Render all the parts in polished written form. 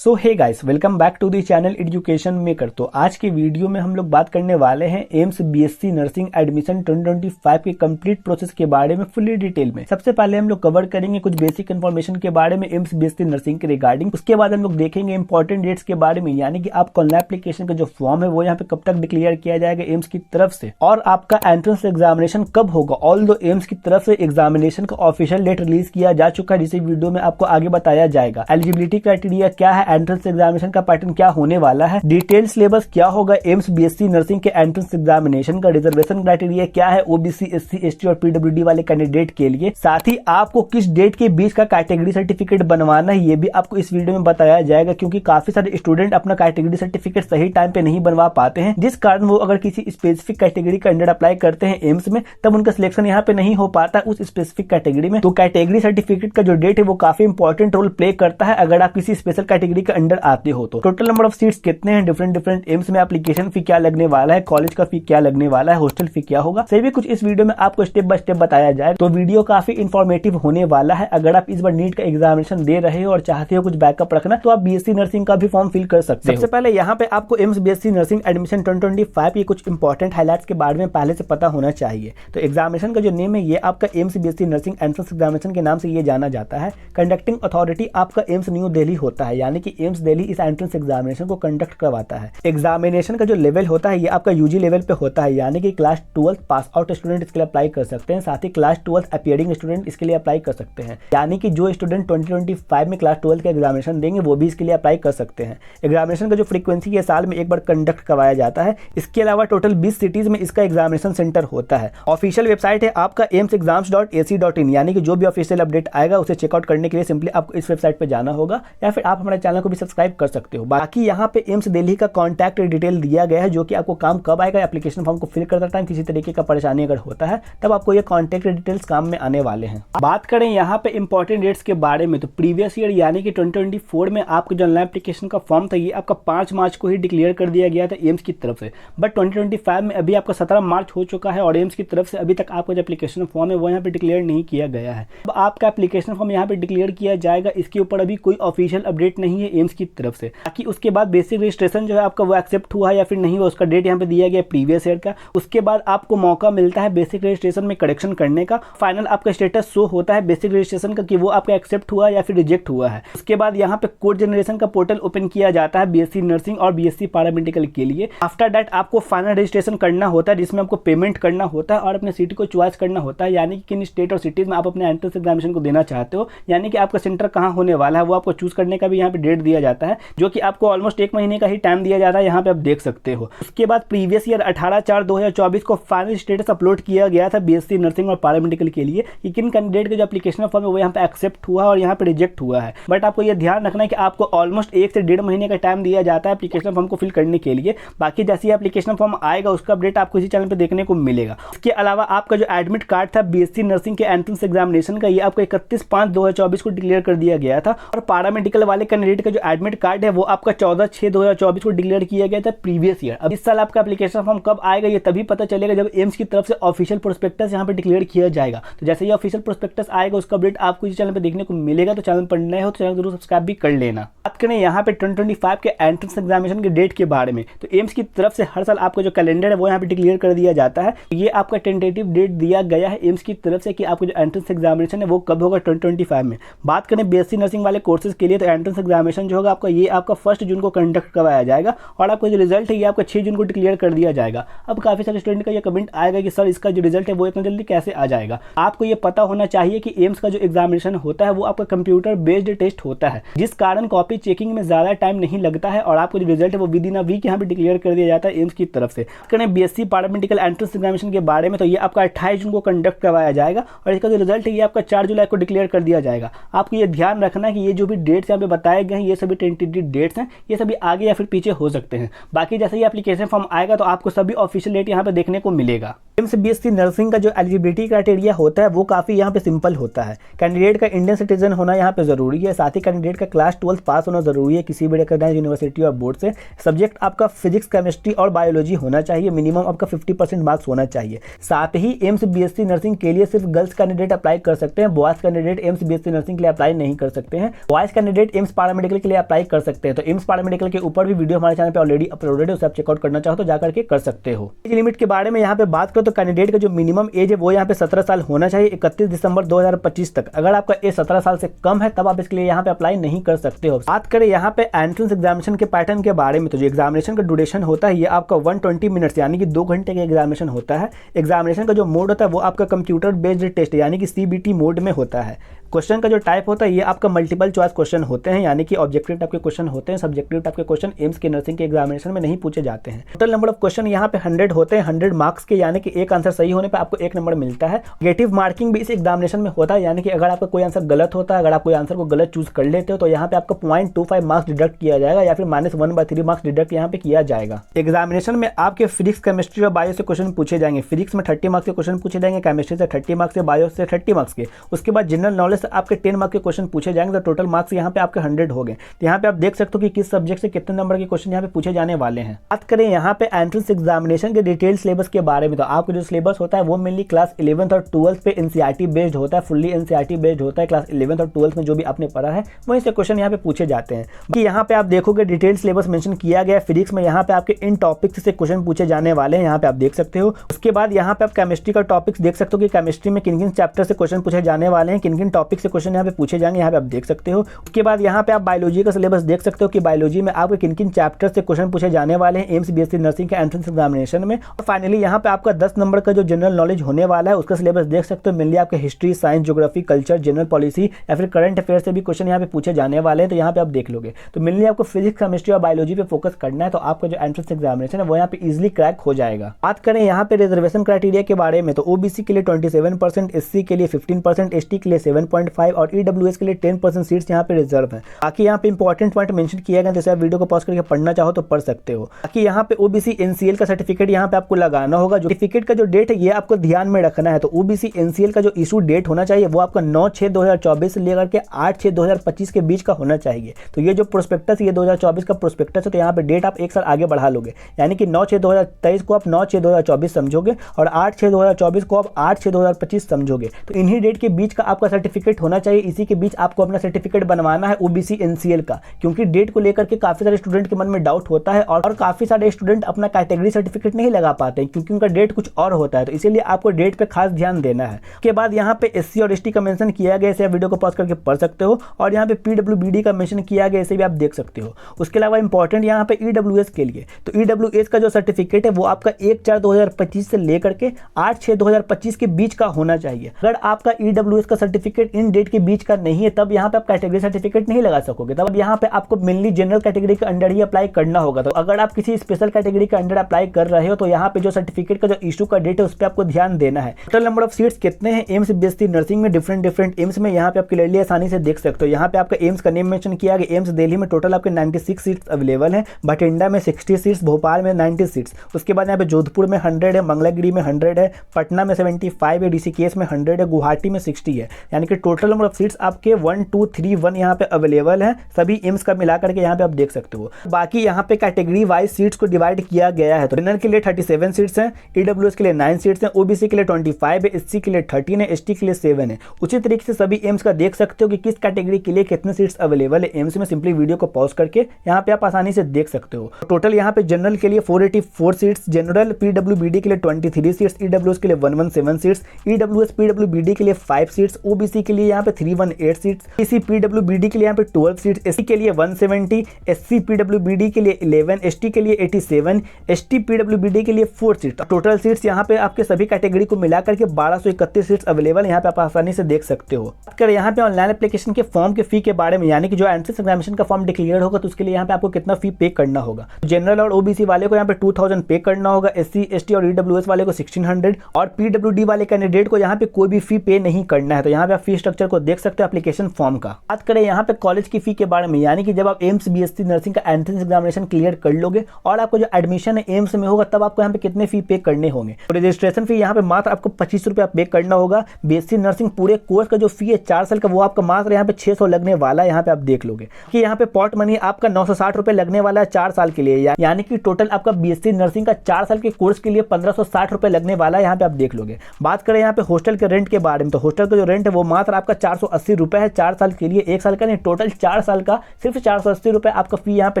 So hey guys, welcome back to the channel education maker. तो आज की video में हम लोग बात करने वाले हैं एम्स बीएससी नर्सिंग एडमिशन 2025 के कंप्लीट प्रोसेस के बारे में फुली डिटेल में। सबसे पहले हम लोग कवर करेंगे कुछ बेसिक इन्फॉर्मेशन के बारे में एम्स बीएससी नर्सिंग के रिगार्डिंग। उसके बाद हम लोग देखेंगे इंपॉर्टेंट डेट्स के बारे में, यानी कि आपका ऑनलाइन एप्लीकेशन का जो फॉर्म है वो यहाँ पे कब तक डिक्लेयर किया जाएगा एम्स की तरफ से, और आपका एंट्रेंस एग्जामिनेशन कब होगा। ऑल्दो एम्स की तरफ से एग्जामिनेशन का ऑफिशियल डेट रिलीज किया जा चुका है, जिसे वीडियो में आपको आगे बताया जाएगा। एलिजिबिलिटी क्राइटेरिया क्या है, एंट्रेंस एग्जामिनेशन का पैटर्न क्या होने वाला है, डिटेल सिलेबस क्या होगा एम्स बीएससी नर्सिंग के एंट्रेंस एग्जामिनेशन का, रिजर्वेशन क्राइटेरिया क्या है ओबीसी एससी एसटी और पीडब्ल्यूडी वाले कैंडिडेट के लिए, साथ ही आपको किस डेट के बीच का कैटेगरी सर्टिफिकेट बनवाना है ये भी आपको इस वीडियो में बताया जाएगा, क्योंकि काफी सारे स्टूडेंट अपना कैटेगरी सर्टिफिकेट सही टाइम पे नहीं बनवा पाते हैं, जिस कारण वो अगर किसी स्पेसिफिक कैटेगरी के अंडर अप्लाई करते हैं एम्स में, तब उनका सिलेक्शन यहाँ पे नहीं हो पाता उस स्पेसिफिक कैटेगरी में। तो कैटेगरी सर्टिफिकेट का जो डेट है वो काफी इंपॉर्टेंट रोल प्ले करता है अगर आप किसी स्पेशल कैटेगरी के अंडर आते हो तो। टोटल नंबर ऑफ सीट्स कितने हैं, डिफरेंट एम्स में एप्लीकेशन फी क्या लगने वाला है, कॉलेज का फी क्या लगने वाला है, हॉस्टल फी क्या होगा, सभी कुछ इस वीडियो में आपको स्टेप बाय स्टेप बताया जाए। तो वीडियो काफी इंफॉर्मेटिव होने वाला है। अगर आप इस बार नीट का एग्जामिनेशन दे रहे हो और चाहते हो कुछ बैकअप रखना, तो आप बीएससी नर्सिंग का भी फॉर्म फिल कर सकते हो। सबसे पहले यहाँ पे आपको एम्स बीएससी नर्सिंग एडमिशन 2025 की कुछ इंपॉर्टेंट हाइलाइट्स के बारे में पहले से पता होना चाहिए। तो एग्जामिनेशन का जो नेम है ये आपका AIIMS BSc nursing entrance examination के नाम से ये जाना जाता है। कंडक्टिंग अथॉरिटी आपका एम्स न्यू दिल्ली होता है, यानी कि एम्स दिल्ली इस एंट्रेंस एग्जामिनेशन को कंडक्ट करवाता है। एग्जामिनेशन का जो लेवल होता है ये आपका यूजी लेवल पे होता है, यानी कि क्लास 12 पास आउट स्टूडेंट इसके लिए अप्लाई कर सकते हैं, साथ ही क्लास 12 अपीयरिंग स्टूडेंट इसके लिए अप्लाई कर सकते हैं, यानी कि जो स्टूडेंट 2025 में क्लास 12 का एग्जामिनेशन देंगे वो भी इसके लिए अप्लाई कर सकते हैं। एग्जामिनेशन का जो फ्रीक्वेंसी है साल में एक बार कंडक्ट करवाया जाता है। इसके अलावा टोटल 20 सिटीज में इसका एग्जामिनेशन सेंटर होता है। ऑफिशियल वेबसाइट है आपका amsexams.ac.in, यानी कि जो भी ऑफिशियल अपडेट आएगा उसे चेकआउट करने के लिए सिंपली आपको इस वेबसाइट पर जाना होगा, या फिर आप हमारे चैनल को भी सब्सक्राइब कर सकते हो। बाकी यहाँ पे एम्स दिल्ली का कॉन्टैक्ट डिटेल दिया गया है, जो कि आपको काम कब आएगा, एप्लीकेशन फॉर्म को फिल करते टाइम किसी तरीके का परेशानी अगर होता है तब आपको ये कॉन्टैक्ट डिटेल्स काम में आने वाले हैं। बात करें यहाँ पे इंपॉर्टेंट डेट्स के बारे में, तो प्रीवियस ईयर यानी कि 2024 में आपका जो ऑनलाइन एप्लीकेशन का फॉर्म था ये आपका 5 मार्च को ही डिक्लेयर कर दिया गया था एम्स की तरफ से, बट 2025 में अभी आपका 17 मार्च हो चुका है और एम्स की तरफ से अभी तक आपका जो एप्लीकेशन फॉर्म है वो यहाँ पे डिक्लेयर नहीं किया गया है। अब आपका एप्लीकेशन फॉर्म यहाँ पे डिक्लेयर किया जाएगा, इसके ऊपर अभी कोई ऑफिशियल अपडेट नहीं है एम्स की तरफ से। बाकी उसके बाद बेसिक रजिस्ट्रेशन जो है आपका वो एक्सेप्ट हुआ है या फिर नहीं हुआ, उसका डेट यहाँ पे दिया गया प्रीवियस ईयर का। उसके बाद आपको मौका मिलता है बेसिक रजिस्ट्रेशन में करेक्शन करने का, फाइनल आपका स्टेटस शो होता है बेसिक रजिस्ट्रेशन का कि वो आपका एक्सेप्ट हुआ या फिर रिजेक्ट हुआ है। उसके बाद यहाँ पे कोड जनरेशन का पोर्टल ओपन किया जाता है बीएससी नर्सिंग और बीएससी पैरामेडिकल के लिए। आफ्टर दैट आपको फाइनल रजिस्ट्रेशन करना होता है, जिसमें आपको पेमेंट करना होता है और अपने सिटी को चॉइस करना होता है, यानी कि किन स्टेट और सिटीज में आप अपने एंट्रेंस एग्जामिनेशन को देना चाहते हो, यानी कि आपका सेंटर कहाँ होने वाला है वो आपको चूज करने का भी यहाँ पे डेट दिया जाता है, जो कि आपको ऑलमोस्ट 1 महीने का ही टाइम दिया जाता है, यहाँ पे आप देख सकते हो। उसके बाद प्रीवियस ईयर 18/4/2024 को फाइनल स्टेटस अपलोड किया गया था बीएससी नर्सिंग और पैरामेडिकल के लिए कि किन कैंडिडेट के जो एप्लीकेशन फॉर्म है वो यहाँ पे एक्सेप्ट हुआ और यहाँ पे रिजेक्ट हुआ है। बट आपको ये ध्यान रखना है कि आपको ऑलमोस्ट 1 से 1.5 महीने का टाइम दिया जाता है एप्लीकेशन फॉर्म को फिल करने के लिए। बाकी जैसे एप्लीकेशन फॉर्म आएगा उसका अपडेट आपको इसी चैनल पर देखने को मिलेगा। उसके अलावा आपका जो एडमिट कार्ड था बीएससी नर्सिंग के एंट्रेंस एग्जामिनेशन का ये आपको 31/5/2024 को डिक्लेयर कर दिया गया था, और पैरामेडिकल वाले कैंडिडेट का जो एडमिट कार्ड है वो आपका 14/6/2024 को डिक्लेयर किया गया था प्रीवियस ईयर। अब इस साल आपका एप्लीकेशन फॉर्म कब आएगा ये तभी पता चलेगा जब एम्स की तरफ से ऑफिशियल प्रोस्पेक्टस यहाँ पे डिक्लेयर किया जाएगा। तो जैसे ये ऑफिशियल प्रोस्पेक्टस आएगा उसका अपडेट आपको इस चैनल पे देखने को मिलेगा, तो चैनल पर नए हो तो चैनल जरूर सब्सक्राइब भी कर लेना। बात करें यहाँ पे 2025 के एंट्रेंस एग्जामिनेशन के डेट के बारे में, तो एम्स की तरफ से हर साल आपका जो कैलेंडर है वो यहाँ पे डिक्लेयर कर दिया जाता है। ये आपका टेंटेटिव डेट दिया गया है एम्स की तरफ से कि आपका जो एंट्रेंस एग्जामिनेशन है वो कब होगा 2025 में। बात करें बीएससी नर्सिंग वाले कोर्सेज के लिए, तो एंट्रेंस एग्जामिनेशन जो होगा आपका ये आपका 1 जून को कंडक्ट करवाया जाएगा और आपका जो रिजल्ट है ये आपका 6 जून को डिक्लेयर कर दिया जाएगा। अब काफी सारे स्टूडेंट का ये कमेंट आएगा कि सर इसका जो रिजल्ट है वो इतना जल्दी कैसे आ जाएगा। आपको ये पता होना चाहिए कि एम्स का जो एग्जामिनेशन होता है वो आपका कंप्यूटर बेस्ड टेस्ट होता है, जिस कारण कॉपी चेकिंग में ज्यादा टाइम नहीं लगता है और आपको जो रिजल्ट है वो विद इन अ वीक यहाँ पे डिक्लेयर कर दिया जाता है एम्स की तरफ से। करें बीएससी पैरामेडिकल एंट्रेंस एग्जामिनेशन के बारे में, तो ये आपका 28 जून को कंडक्ट करवाया जाएगा और इसका जो रिजल्ट है ये आपका 4 जुलाई को डिक्लेयर कर दिया जाएगा। आपको ये ध्यान रखना है कि ये जो भी डेट्स यहाँ पे बताए गए हैं ये सभी टेंटेटिव डेट्स हैं, ये सभी आगे या फिर पीछे हो सकते हैं। बाकी जैसे ये एप्लीकेशन फॉर्म आएगा तो आपको सभी ऑफिशियल डेट यहाँ पे देखने को मिलेगा। एम्स बीएससी नर्सिंग का जो एलिजिबिलिटी क्राइटेरिया होता है वो काफी यहाँ पे सिंपल होता है। कैंडिडेट का इंडियन सिटीजन होना यहाँ पे जरूरी है, साथ ही कैंडिडेट का क्लास 12 पास होना जरूरी है किसी भी रिकॉग्नाइज्ड यूनिवर्सिटी और बोर्ड से। सब्जेक्ट आपका फिजिक्स, केमिस्ट्री और बायोलॉजी होना चाहिए, मिनिमम आपका 50% मार्क्स होना चाहिए। साथ ही एम्स बीएससी नर्सिंग के लिए सिर्फ गर्ल्स कैंडिडेट अप्लाई कर सकते हैं, boys candidate AIIMS BSc nursing के लिए अप्लाई नहीं कर सकते हैं। Boys candidate AIIMS paramedical paramedical के लिए अप्लाई कर सकते हैं। तो एम्स पैरामेडिकल के ऊपर भी वीडियो हमारे चैनल पे ऑलरेडी अपलोडेड है, उसे आप चेकआउट करना चाहो तो जाकर के कर सकते हो। एज लिमिट के बारे में यहाँ पे बात करो तो कैंडिडेट का जो मिनिमम एज है वो यहाँ पे 17 साल होना चाहिए 31 दिसंबर 2025 तक। अगर आपका एज 17 साल से कम है तब आप इसके लिए यहाँ पे अप्लाई नहीं कर सकते हो। बात करें यहाँ पे एंट्रेंस एग्जामिनेशन के पैटर्न के बारे में, तो जो एग्जामिनेशन का ड्यूरेशन होता है ये आपका 120 मिनट्स यानी कि 2 घंटे का एग्जामिनेशन होता है। एग्जामिनेशन का जो मोड होता है वो आपका कंप्यूटर बेस्ड टेस्ट यानी कि CBT मोड में होता है। क्वेश्चन का जो टाइप होता है ये आपका मल्टीपल चॉइस क्वेश्चन होते हैं, यानी कि ऑब्जेक्टिव टाइप के क्वेश्चन होते हैं। सब्जेक्टिव टाइप के क्वेश्चन एम्स के नर्सिंग के एग्जामिनेशन में नहीं पूछे जाते हैं। टोटल नंबर ऑफ क्वेश्चन यहाँ पे 100 होते हैं, 100 मार्क्स के, यानी कि एक आंसर सही होने पे आपको 1 नंबर मिलता है। नेगेटिव मार्किंग भी इस एग्जामिनेशन में होता है, यानी कि अगर आपका कोई आंसर गलत होता है, अगर आप कोई आंसर को गलत चूज कर लेते हो तो यहाँ पे आपको 0.25 मार्क्स डिडक्ट किया जाएगा या फिर -1/3 मार्क्स डिडक्ट यहाँ पे किया जाएगा। एग्जामिनेशन में आपके फिजिक्स, केमिस्ट्री और बायो से क्वेश्चन पूछे जाएंगे। फिजिक्स में 30 मार्क्स के क्वेश्चन पूछे जाएंगे, केमिस्ट्री से 30 मार्क्स के, बायो से 30 मार्क्स के। उसके बाद जनरल नॉलेज से आपके 10 मार्क्स के क्वेश्चन पूछे जाएंगे, तो टोटल मार्क्स यहाँ पे आपके 100 हो गए। तो यहाँ पे आप देख सकते हो कि किस सब्जेक्ट से कितने नंबर के क्वेश्चन यहाँ पे पूछे जाने वाले हैं। बात करें यहाँ पे एंट्रेंस एग्जामिनेशन के डिटेल सिलेबस के बारे में, तो आपका जो सिलेबस होता है वो मेनली क्लास 11th और 12th पे NCERT बेस्ड होता है, फुल्ली NCERT बेस्ड होता है। क्लास 11th और 12th में जो भी आपने पढ़ा है वहीं से क्वेश्चन यहाँ पे पूछे जाते हैं। बाकी यहाँ पे आप देखोगे डिटेल सिलेबस मेंशन किया गया है। फिजिक्स में यहाँ पे आपके इन टॉपिक्स से क्वेश्चन पूछे जाने वाले हैं, यहाँ पे आप देख सकते हो। उसके बाद यहाँ पे आप केमिस्ट्री का टॉपिक्स देख सकते हो कि केमिस्ट्री में किन किन चैप्टर से क्वेश्चन पूछे जाने वाले हैं, किन किन टॉपिक से क्वेश्चन यहाँ पे पूछे जाएंगे, यहाँ पे आप देख सकते हो। उसके बाद यहाँ पे आप बायोलॉजी का सिलेबस देख सकते हो कि बायोलॉजी में आपके किन किन चैप्टर से क्वेश्चन पूछे जाने वाले हैं एम्स BSc नर्सिंग के एंट्रेंस एग्जामिनेशन में। और फाइनली यहाँ पे आपका 10 नंबर का जो जनरल नॉलेज होने वाला है उसका सिलेबस देख सकते हो। मेनली आपके history, science, geography, culture, general policy या फिर करंट अफेयर से भी क्वेश्चन यहाँ पे पूछे जाने वाले हैं, तो यहाँ पे आप देख लोगे। तो मेनली आपको फिजिक्स, केमिस्ट्री और बायोलॉजी पे फोकस करना है, तो आपका जो एंट्रेंस एग्जामिनेशन है वो यहाँ पे इजिली क्रैक हो जाएगा। बात करें यहाँ पे रिजर्वेशन क्राइटेरिया के बारे में, तो OBC के लिए 27%, SC के लिए 15%, ST के लिए 7.5 और EWS के लिए 10% सीट्स यहाँ पे रिजर्व है। बाकी यहाँ पे इंपॉर्टेंट पॉइंट मेंशन किया गया, जैसे आप वीडियो को पॉज करके पढ़ना चाहो तो पढ़ सकते हो। बाकी यहाँ पे OBC NCL का सर्टिफिकेट यहाँ पे आपको लगाना होगा। जो सर्टिफिकेट का जो डेट है ये आपको ध्यान में रखना है। तो OBC NCL का जो इशू डेट होना चाहिए वो आपका 9/6/2024 से लेकर के 8/6/2025 के बीच का होना चाहिए। तो ये जो प्रोस्पेक्टस, ये 2024 का प्रोस्पेक्टस है, तो यहाँ पे डेट आप एक साल आगे बढ़ा लोगे, यानी कि 9/6/2023 को आप 9/6/2024 समझोगे और 8/6/2024 को आप 8/6/2025 समझोगे। तो इन्हीं डेट के बीच का आपका सर्टिफिकेट होना चाहिए। इसी के बीच आपको अपना सर्टिफिकेट बनवाना है OBC NCL का, क्योंकि डेट को लेकर के काफी सारे स्टूडेंट के मन में डाउट होता है और काफी सारे स्टूडेंट अपना कैटेगरी सर्टिफिकेट नहीं लगा पाते हैं क्योंकि उनका डेट कुछ और होता है। तो इसीलिए आपको डेट पे खास ध्यान देना है। उसके बाद यहाँ पे SC और ST का मेंशन किया गया, इसे आप वीडियो को पॉज करके पढ़ सकते हो। और यहाँ पे PWBD का मेंशन किया गया, इसे भी आप देख सकते हो। उसके अलावा इंपॉर्टेंट यहाँ पे EWS के लिए, तो EWS का जो सर्टिफिकेट है वो आपका 1/4/2025 से लेकर के 8/6/2025 के बीच का होना चाहिए। अगर आपका EWS का सर्टिफिकेट इन डेट के बीच का नहीं है तब यहाँ पे आप कैटेगरी सर्टिफिकेट नहीं लगा सकोगे। तब यहाँ पे आपको मेनली जनरल कैटेगरी के अंडर ही अप्लाई करना होगा। तो अगर आप किसी स्पेशल कैटेगरी के अंडर अप्लाई कर रहे हो तो यहाँ पे जो सर्टिफिकेट का जो इशू का डेट है उस पर आपको ध्यान देना है। टोटल नंबर ऑफ सीट्स कितने हैं एम्स BSc नर्सिंग में, डिफरेंट एम्स में, यहाँ पे आप क्लियरली आसानी से देख सकते हो। यहाँ पे आपका एम्स का नेम मेंशन किया गया। एम्स दिल्ली में टोटल आपके 96 सीट्स अवेलेबल है, बठिंडा में 60 सीट्स, भोपाल में 90 सीट्स। उसके बाद यहाँ पे जोधपुर में 100 है, मंगलागिरी में 100 है, पटना में 75 है, ऋषिकेश में 100 है, गुवाहाटी में 60 है। यानी कि टोटल नंबर ऑफ सीट्स आपके 1 2 3 1 यहाँ पे अवेलेबल है, सभी एम्स का मिला करके यहाँ पे आप देख सकते हो। बाकी यहाँ पे कैटेगरी वाइज सीट्स को डिवाइड किया गया है। तो जनरल के लिए 37 सीट्स हैं, EWS के लिए 9 सीट्स हैं, OBC के लिए 25 है, SC के लिए 13 है, ST के लिए 7 है। उसी तरीके से सभी एम्स का देख सकते हो कि किस कैटेगरी के लिए कितने सीट्स अवेलेबल है एम्स में। सिंपली वीडियो को पॉज करके यहाँ पे आप आसानी से देख सकते हो। टोटल यहाँ पे जनरल के लिए 484 सीट्स, जनरल PWBD के लिए 23 सीट्स, EWS के लिए 117 सीट्स, EWS PWBD के लिए 5 सीट्स, OBC के लिए यहाँ पे 318 सीट्स, SC PWBD के लिए यहाँ पे 12 सीट्स, SC के लिए 170, SC PWBD के लिए 11, ST के लिए 87, ST PWBD के लिए 4 सीट्स। टोटल सीट्स यहाँ पे आपके सभी कैटेगरी को मिलाकर के 1231 सीट्स अवेलेबल है, यहाँ पे आप आसानी से देख सकते हो। बात करें यहाँ पे ऑनलाइन एप्लीकेशन के फॉर्म के फी के बारे में, यानी कि जो एंट्रेंस एग्जामिनेशन का फॉर्म डिक्लेयर होगा तो उसके लिए यहाँ पे आपको कितना फी पे करना होगा। जनरल और OBC वाले को यहाँ पे 2000 पे करना होगा, SC ST और EWS वाले को 1600 और PWD वाले कैंडिडेट को यहाँ पे कोई भी फी पे नहीं करना है। तो यहाँ पे आप फी स्ट्रक्चर को देख सकते हो एप्लीकेशन फॉर्म का। बात करें यहाँ पे कॉलेज की फी के बारे में, यानी कि जब आप एम्स BSc नर्सिंग का एंट्रेंस एग्जामिनेशन क्लियर कर लोगे और आपको जो एडमिशन है एम्स में होगा तब आपको यहाँ पे कितने फी पे करने होंगे। तो रजिस्ट्रेशन फी यहाँ पे मात्र आपको 25 रुपया पे करना होगा। BSc नर्सिंग पूरे कोर्स का जो फी है 4 साल का वो आपका मात्र यहाँ पे 600 लगने वाला है। यहाँ पे आप देख लोगे कि यहाँ पे पॉट मनी आपका 960 रुपए लगने वाला है 4 साल के लिए, यानी कि टोटल आपका BSc नर्सिंग का 4 साल के कोर्स के लिए 1560 रुपए लगने वाला है। यहाँ पे आप देख लोगे। बात करें यहाँ पे हॉस्टल के रेंट के बारे में, तो हॉस्टल का जो रेंट है वो मात्र आपका 480 रुपए है 4 साल के लिए, 1 साल का नहीं, टोटल 4 4 साल का सिर्फ 480 रुपये आपका फी यहाँ पे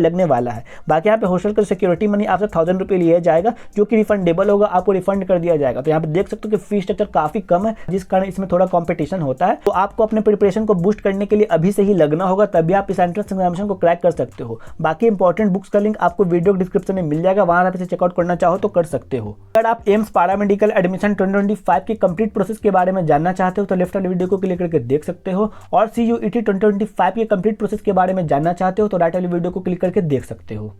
लगने वाला है। बाकी यहाँ पे हॉस्टल का सिक्योरिटी मनी आपसे 1000 रुपये लिया जाएगा, जो कि रिफंडेबल होगा, आपको रिफंड कर दिया जाएगा। तो यहाँ पे देख सकते हो कि फी स्ट्रक्चर काफी कम है, जिस कारण इसमें थोड़ा कॉम्पिटिशन होता है। तो आपको अपने प्रिपरेशन को बूस्ट करने के लिए अभी से ही लगना होगा, तभी आप इस एंट्रेंस एग्जामिनेशन को क्रैक कर सकते हो। बाकी इंपॉर्टेंट बुक्स का लिंक आपको वीडियो डिस्क्रिप्शन में मिल जाएगा, वहां आप इसे चेकआउट करना चाहो तो कर सकते हो। अगर आप एम्स पैरामेडिकल एडमिशन 2025 की कंप्लीट प्रोसेस के बारे में जानना चाहते हो तो लेफ्ट वाले वीडियो को क्लिक करके देख सकते हो, और CUET 2025 की कंप्लीट प्रोसेस के बारे में जानना चाहते हो तो राइट वाले वीडियो को क्लिक करके देख सकते हो।